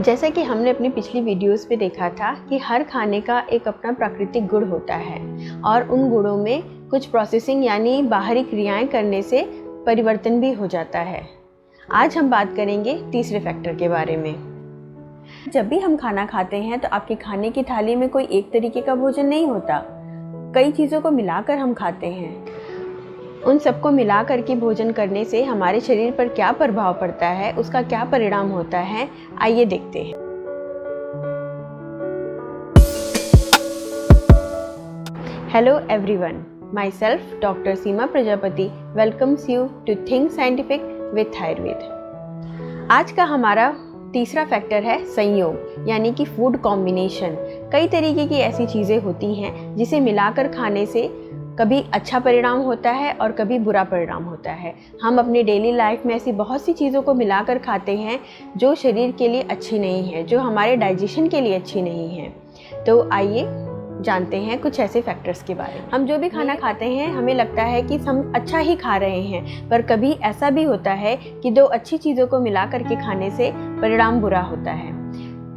जैसा कि हमने अपनी पिछली वीडियोस पे देखा था कि हर खाने का एक अपना प्राकृतिक गुण होता है और उन गुणों में कुछ प्रोसेसिंग यानी बाहरी क्रियाएं करने से परिवर्तन भी हो जाता है। आज हम बात करेंगे तीसरे फैक्टर के बारे में। जब भी हम खाना खाते हैं तो आपके खाने की थाली में कोई एक तरीके का भोजन नहीं होता, कई चीज़ों को मिलाकर हम खाते हैं। उन सबको मिला करके भोजन करने से हमारे शरीर पर क्या प्रभाव पड़ता है, उसका क्या परिणाम होता है, आइए देखते हैं। Hello everyone, myself doctor Seema Prajapati welcomes you to think scientific with Ayurveda. आज का हमारा तीसरा फैक्टर है संयोग यानी कि फूड कॉम्बिनेशन। कई तरीके की ऐसी चीज़ें होती हैं जिसे मिलाकर खाने से कभी अच्छा परिणाम होता है और कभी बुरा परिणाम होता है। हम अपनी डेली लाइफ में ऐसी बहुत सी चीज़ों को मिलाकर खाते हैं जो शरीर के लिए अच्छी नहीं है, जो हमारे डाइजेशन के लिए अच्छी नहीं है। तो आइए जानते हैं कुछ ऐसे फैक्टर्स के बारे में। हम जो भी खाना खाते हैं हमें लगता है कि हम अच्छा ही खा रहे हैं, पर कभी ऐसा भी होता है कि दो अच्छी चीज़ों को मिला करके खाने से परिणाम बुरा होता है।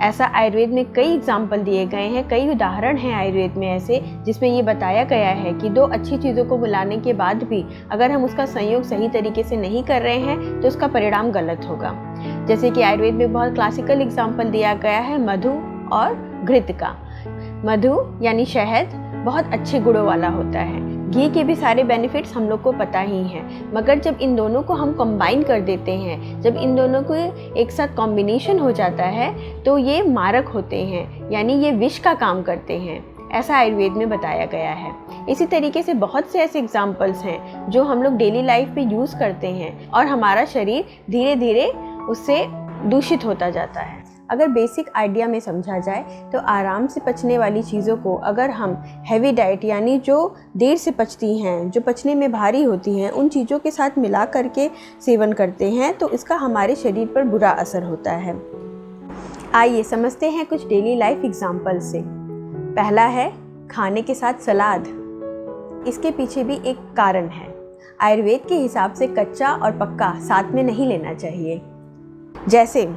ऐसा आयुर्वेद में कई एग्जाम्पल दिए गए हैं, कई उदाहरण हैं आयुर्वेद में ऐसे जिसमें ये बताया गया है कि दो अच्छी चीज़ों को मिलाने के बाद भी अगर हम उसका संयोग सही तरीके से नहीं कर रहे हैं तो उसका परिणाम गलत होगा। जैसे कि आयुर्वेद में बहुत क्लासिकल एग्जाम्पल दिया गया है मधु और घृत का। मधु यानी शहद बहुत अच्छे गुणों वाला होता है, घी के भी सारे बेनिफिट्स हम लोग को पता ही हैं, मगर जब इन दोनों को हम कंबाइन कर देते हैं, जब इन दोनों को एक साथ कॉम्बिनेशन हो जाता है तो ये मारक होते हैं, यानी ये विष का काम करते हैं। ऐसा आयुर्वेद में बताया गया है। इसी तरीके से बहुत से ऐसे एग्जाम्पल्स हैं जो हम लोग डेली लाइफ में यूज़ करते हैं और हमारा शरीर धीरे धीरे उससे दूषित होता जाता है। अगर बेसिक आइडिया में समझा जाए तो आराम से पचने वाली चीज़ों को अगर हम हैवी डाइट यानी जो देर से पचती हैं, जो पचने में भारी होती हैं, उन चीज़ों के साथ मिला करके सेवन करते हैं तो इसका हमारे शरीर पर बुरा असर होता है। आइए समझते हैं कुछ डेली लाइफ एग्जाम्पल से। पहला है खाने के साथ सलाद। इसके पीछे भी एक कारण है। आयुर्वेद के हिसाब से कच्चा और पक्का साथ में नहीं लेना चाहिए। जैसे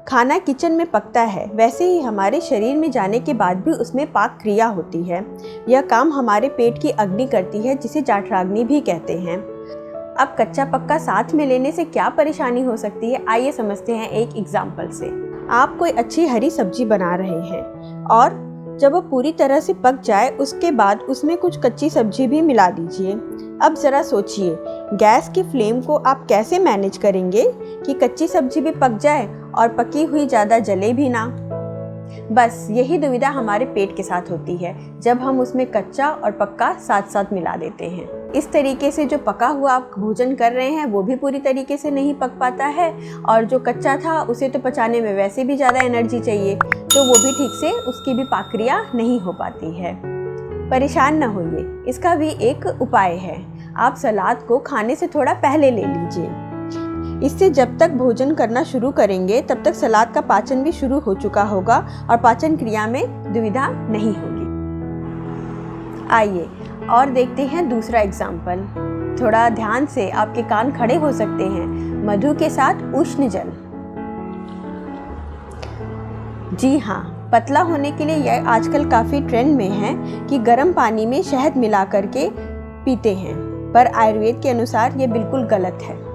खाना किचन में पकता है, वैसे ही हमारे शरीर में जाने के बाद भी उसमें पाक क्रिया होती है। यह काम हमारे पेट की अग्नि करती है जिसे जाठराग्नि भी कहते हैं। अब कच्चा पक्का साथ में लेने से क्या परेशानी हो सकती है, आइए समझते हैं एक एग्जाम्पल से। आप कोई अच्छी हरी सब्जी बना रहे हैं और जब वो पूरी तरह से पक जाए उसके बाद उसमें कुछ कच्ची सब्जी भी मिला दीजिए। अब ज़रा सोचिए गैस की फ्लेम को आप कैसे मैनेज करेंगे कि कच्ची सब्जी भी पक जाए और पकी हुई ज़्यादा जले भी ना। बस यही दुविधा हमारे पेट के साथ होती है जब हम उसमें कच्चा और पक्का साथ साथ मिला देते हैं। इस तरीके से जो पका हुआ आप भोजन कर रहे हैं वो भी पूरी तरीके से नहीं पक पाता है और जो कच्चा था उसे तो पचाने में वैसे भी ज़्यादा एनर्जी चाहिए, तो वो भी ठीक से उसकी भी पाक्रिया नहीं हो पाती है। परेशान न होइए, इसका भी एक उपाय है। आप सलाद को खाने से थोड़ा पहले ले लीजिए। इससे जब तक भोजन करना शुरू करेंगे तब तक सलाद का पाचन भी शुरू हो चुका होगा और पाचन क्रिया में दुविधा नहीं होगी। आइए और देखते हैं दूसरा एग्जाम्पल। थोड़ा ध्यान से, आपके कान खड़े हो सकते हैं। मधु के साथ उष्ण जल। जी हाँ, पतला होने के लिए यह आजकल काफ़ी ट्रेंड में है कि गर्म पानी में शहद मिला करके पीते हैं, पर आयुर्वेद के अनुसार ये बिल्कुल गलत है।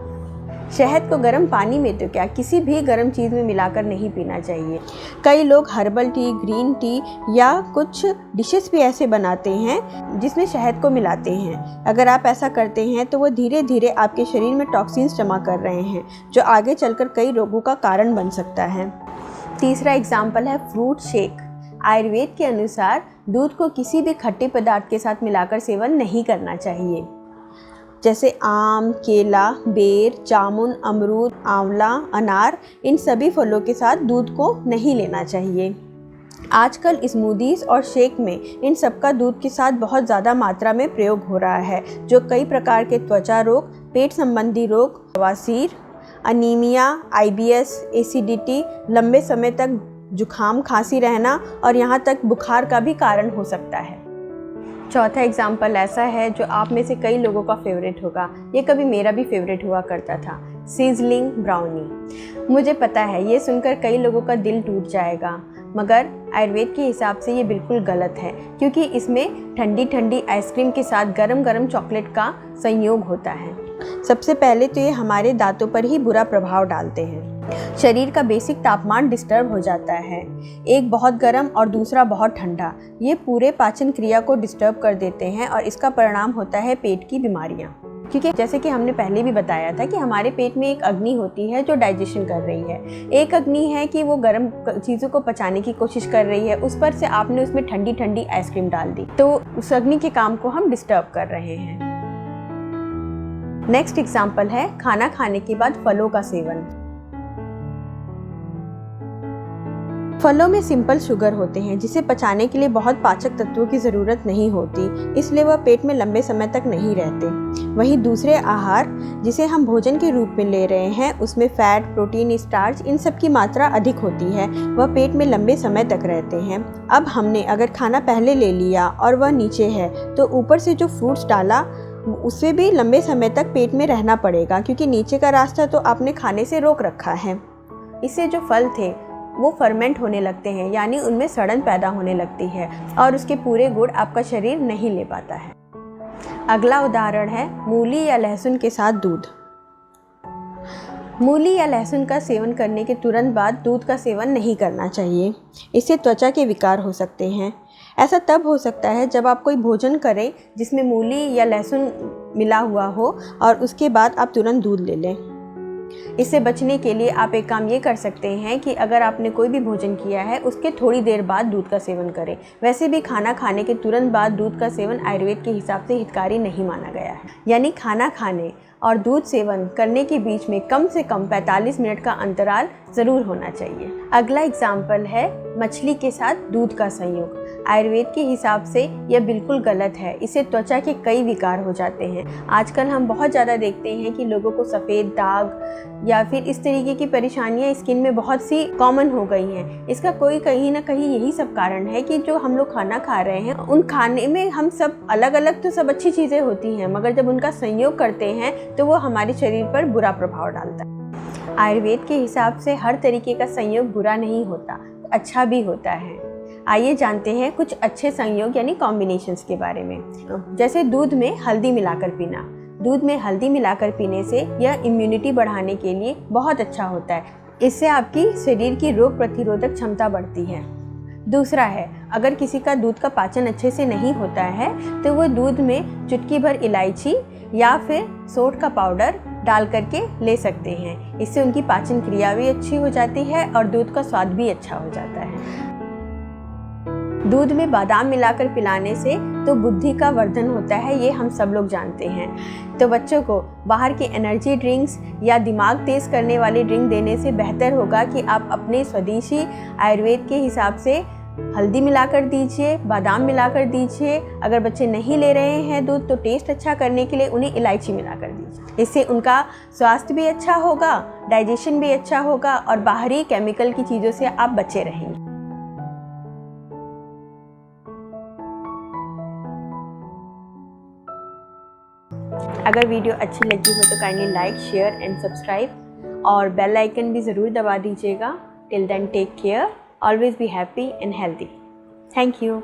शहद को गर्म पानी में तो क्या, किसी भी गर्म चीज़ में मिलाकर नहीं पीना चाहिए। कई लोग हर्बल टी, ग्रीन टी या कुछ डिशेस भी ऐसे बनाते हैं जिसमें शहद को मिलाते हैं। अगर आप ऐसा करते हैं तो वो धीरे धीरे आपके शरीर में टॉक्सिन्स जमा कर रहे हैं जो आगे चलकर कई रोगों का कारण बन सकता है। तीसरा एग्जाम्पल है फ्रूट शेक। आयुर्वेद के अनुसार दूध को किसी भी खट्टे पदार्थ के साथ मिलाकर सेवन नहीं करना चाहिए। जैसे आम, केला, बेर, जामुन, अमरूद, आंवला, अनार, इन सभी फलों के साथ दूध को नहीं लेना चाहिए। आजकल स्मूदीज़ और शेक में इन सब का दूध के साथ बहुत ज़्यादा मात्रा में प्रयोग हो रहा है, जो कई प्रकार के त्वचा रोग, पेट संबंधी रोग, बवासीर, अनीमिया, IBS, एसिडिटी, लंबे समय तक जुखाम खांसी रहना और यहाँ तक बुखार का भी कारण हो सकता है। चौथा एग्जाम्पल ऐसा है जो आप में से कई लोगों का फेवरेट होगा, ये कभी मेरा भी फेवरेट हुआ करता था। Sizzling brownie. मुझे पता है ये सुनकर कई लोगों का दिल टूट जाएगा, मगर आयुर्वेद के हिसाब से ये बिल्कुल गलत है, क्योंकि इसमें ठंडी ठंडी आइसक्रीम के साथ गरम गरम चॉकलेट का संयोग होता है। सबसे पहले तो ये हमारे दांतों पर ही बुरा प्रभाव डालते हैं। शरीर का बेसिक तापमान डिस्टर्ब हो जाता है, एक बहुत गर्म और दूसरा बहुत ठंडा। ये पूरे पाचन क्रिया को डिस्टर्ब कर देते हैं और इसका परिणाम होता है पेट की बीमारियां। क्योंकि जैसे कि हमने पहले भी बताया था कि हमारे पेट में एक अग्नि होती है जो डाइजेशन कर रही है, एक अग्नि है कि वो गर्म चीज़ों को पचाने की कोशिश कर रही है। उस पर से आपने उसमें ठंडी ठंडी आइसक्रीम डाल दी, तो उस अग्नि के काम को हम डिस्टर्ब कर रहे हैं। नेक्स्ट एग्जाम्पल है खाना खाने के बाद फलों का सेवन। फलों में सिंपल शुगर होते हैं जिसे पचाने के लिए बहुत पाचक तत्वों की ज़रूरत नहीं होती, इसलिए वह पेट में लंबे समय तक नहीं रहते। वहीं दूसरे आहार जिसे हम भोजन के रूप में ले रहे हैं उसमें फैट, प्रोटीन, स्टार्च इन सब की मात्रा अधिक होती है, वह पेट में लंबे समय तक रहते हैं। अब हमने अगर खाना पहले ले लिया और वह नीचे है तो ऊपर से जो फ्रूट्स डाला उससे भी लंबे समय तक पेट में रहना पड़ेगा, क्योंकि नीचे का रास्ता तो आपने खाने से रोक रखा है। इससे जो फल थे वो फर्मेंट होने लगते हैं, यानी उनमें सड़न पैदा होने लगती है और उसके पूरे गुण आपका शरीर नहीं ले पाता है। अगला उदाहरण है मूली या लहसुन के साथ दूध। मूली या लहसुन का सेवन करने के तुरंत बाद दूध का सेवन नहीं करना चाहिए, इससे त्वचा के विकार हो सकते हैं। ऐसा तब हो सकता है जब आप कोई भोजन करें जिसमें मूली या लहसुन मिला हुआ हो और उसके बाद आप तुरंत दूध ले लें। इससे बचने के लिए आप एक काम ये कर सकते हैं कि अगर आपने कोई भी भोजन किया है उसके थोड़ी देर बाद दूध का सेवन करें। वैसे भी खाना खाने के तुरंत बाद दूध का सेवन आयुर्वेद के हिसाब से हितकारी नहीं माना गया है, यानी खाना खाने और दूध सेवन करने के बीच में कम से कम 45 मिनट का अंतराल ज़रूर होना चाहिए। अगला एग्जाम्पल है मछली के साथ दूध का संयोग। आयुर्वेद के हिसाब से यह बिल्कुल गलत है, इससे त्वचा के कई विकार हो जाते हैं। आजकल हम बहुत ज़्यादा देखते हैं कि लोगों को सफ़ेद दाग या फिर इस तरीके की परेशानियां स्किन में बहुत सी कॉमन हो गई हैं। इसका कोई कहीं ना कहीं यही सब कारण है कि जो हम लोग खाना खा रहे हैं उन खाने में हम सब अलग अलग तो सब अच्छी चीज़ें होती हैं, मगर जब उनका संयोग करते हैं तो वो हमारे शरीर पर बुरा प्रभाव डालता है। आयुर्वेद के हिसाब से हर तरीके का संयोग बुरा नहीं होता, अच्छा भी होता है। आइए जानते हैं कुछ अच्छे संयोग यानी कॉम्बिनेशंस के बारे में। जैसे दूध में हल्दी मिलाकर पीना। दूध में हल्दी मिलाकर पीने से यह इम्यूनिटी बढ़ाने के लिए बहुत अच्छा होता है। इससे आपकी शरीर की रोग प्रतिरोधक क्षमता बढ़ती है। दूसरा है, अगर किसी का दूध का पाचन अच्छे से नहीं होता है तो वो दूध में चुटकी भर इलायची या फिर सोंठ का पाउडर डाल करके ले सकते हैं। इससे उनकी पाचन क्रिया भी अच्छी हो जाती है और दूध का स्वाद भी अच्छा हो जाता है। दूध में बादाम मिलाकर पिलाने से तो बुद्धि का वर्धन होता है, ये हम सब लोग जानते हैं। तो बच्चों को बाहर की एनर्जी ड्रिंक्स या दिमाग तेज करने वाली ड्रिंक देने से बेहतर होगा कि आप अपने स्वदेशी आयुर्वेद के हिसाब से हल्दी मिलाकर दीजिए, बादाम मिलाकर दीजिए। अगर बच्चे नहीं ले रहे हैं दूध तो टेस्ट अच्छा करने के लिए उन्हें इलायची मिलाकर दीजिए। इससे उनका स्वास्थ्य भी अच्छा होगा, डाइजेशन भी अच्छा होगा और बाहरी केमिकल की चीज़ों से आप बचे रहेंगे। अगर वीडियो अच्छी लगी हो तो kindly like, share and subscribe और बेल आइकन भी ज़रूर दबा दीजिएगा। Till then take care, always be happy and healthy. Thank you.